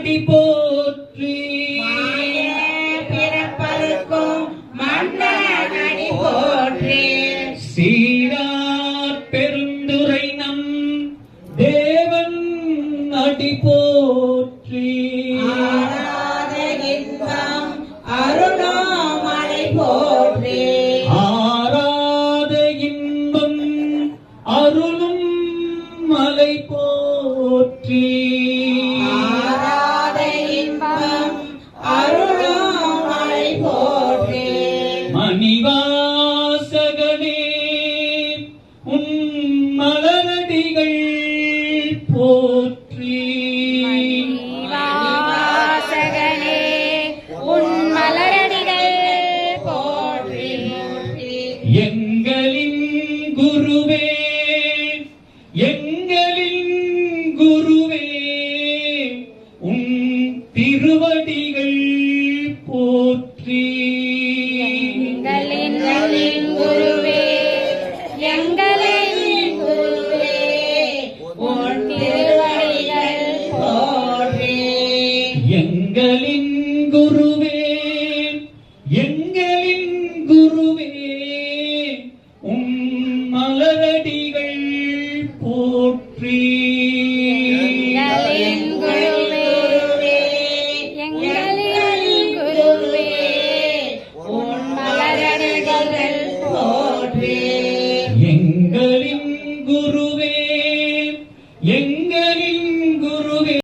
அடி போற்றி பிறப்பருக்கும் மன்னன் அடி போற்றி சீரார் பெருந்துரை நம் தேவன் அடி போற்றி ஆராத இன்பம் அருணாமலை போற்றி ஆராத இன்பம் அருளும் மலை போற்றி ஆராத இன்பம் அருணாமலை போற்றி மணிவாசகனே உன் மலரடிகள் போற்றி வாசகனே உன் மலரடிகள் போற்றி எங்களின் குருவே எங்களின் குருவே உன் திருவடிகள் போற்றி எங்களின் குருவே எங்கள்